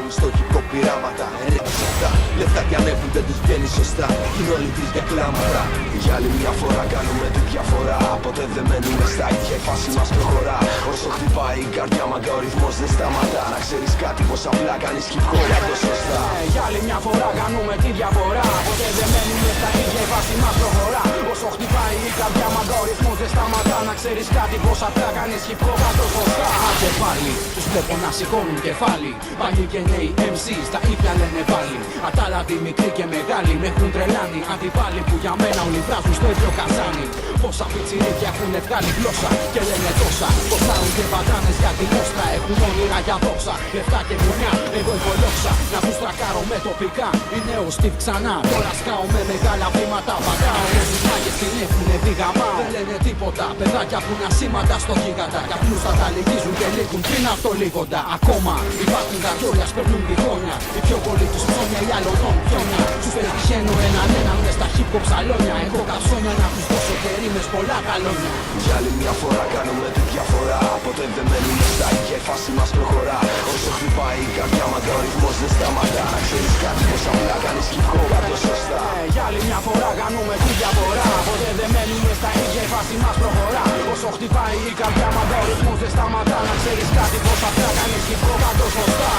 κάνουν στο hip hop πειράματα. Ερέγγες αυτά, λεφτά κι ανέβουν δεν τους βγαίνει σωστά. Είναι όλοι τρεις για κλάματα. Για άλλη μια φορά κάνουμε τη διαφορά. Ποτέ δεν μένουμε στα ίδια, η φάση μας προχωρά. Όσο χτυπάει η καρδιά μάγκα ο ρυθμός δεν σταματά. Να ξέρεις κάτι πως απλά κάνεις hip hop για το σωστά. Για άλλη μια φορά κάνουμε τη διαφορά. Ποτέ δεν μένουμε στα ίδια, η φάση μας προχωρά. Όσο χτυπάει η καρδιά μάγκα ο ρυθμός δεν σταματά. Να ξέρεις κάτι πως απλά κάνεις hip hop για το σωστά. Άντε πάλι, τους βλέπω να σηκώνουν κεφάλι. Πάλι και νέοι MCs τα ίδια λένε πάλι. Ατάλαντοι μικροί και μεγάλοι με έχουν τρελάνει. Αντιπάλοι που για μένα όλοι βράζουν στο ίδιο καζάνι. Πόσα πιτσιρίκια έχουν βγάλει γλώσσα και λένε τόσα. Πως φτάνουν και πατάνες για τη μόστρα. Έχουν όνειρα για δόξα. Λεφτά και γωνιά, εγώ έχω λόξα. Να τους τρακάρω με τοπικά. Είναι ο Steve ξανά. Τώρα σκάω με μεγάλα βήματα. Πατάω όσους μάγες την έχουνε δει γαμά. Δεν λένε τίποτα. Παιδάκια που είναι ασήμαντα στο γίγαντα. Κι απλούς θα τα λυγίζουν και λύγουν πριν αυτό λίγοντα. Ακόμα υπάρχουν γατζόλια, σπερνούν μπιδόνια. Οι πιο πολλοί τους ψώνια, οι άλλων πιόνια. Τους πετυχαίνω έναν μες στα hip hop σαλόνια. Έχω καψόνια να τους δώσω και ρήμες πολλά καλόνια. Για άλλη μια φορά κάνουμε τη διαφορά. Ποτέ δεν μένουμε στα ίδια, η φάση μας προχωρά. Όσο χτυπάει η καρδιά μάγκα ο ρυθμός δεν σταματά. Να ξέρεις κάτι πως απλά κάνεις hip hop για το σωστά. Για άλλη μια φορά κάνουμε τη διαφορά. Ποτέ δεν μένουμε στα ίδια, η φάση μας προχωρά. Όσο χτυπάει η καρδιά μάγκα ο ρυθμός δεν σταματά. Να ξέρεις κάτι πως απλά κάνεις hip hop για το σωστά.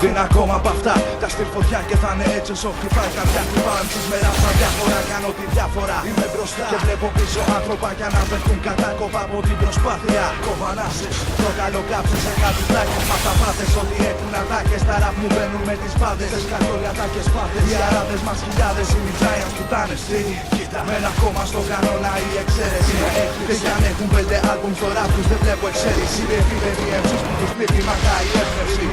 Δεν είναι ακόμα απ' αυτά, τα στυλ φωτιά και θα είναι έτσι όσο χτυπάει καρδιά. Χτυπάω τις μέρας στα διάφορα, κάνω τη διάφορα. Είμαι μπροστά και βλέπω πίσω άνθρωπα για να βρεθούν κατάκοπα από την προσπάθεια. Κοβανάσες, προκαλώ κάψεις σε κάτι πλάκες. Μα τα πάθες ότι έχουν ατάκες, τα ραπ μου μπαίνουν με τις πάντες. Θες καθόλοι ατάκες πάθες, οι αράδες μας χιλιάδες. Είναι οι giants που τάνες, κοίτα. Με ένα κόμμα στον κανόνα η εξαίρεση. Και κι αν έχουν 5 άλμπουμ στο ραπ τους δεν βλέπω εξαίρεση. Είναι επίπεδοι εμείς που τους λείπει μακά η έφερση.